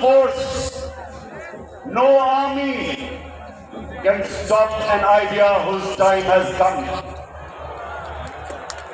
force, no army can stop an idea whose time has come۔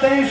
23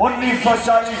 1940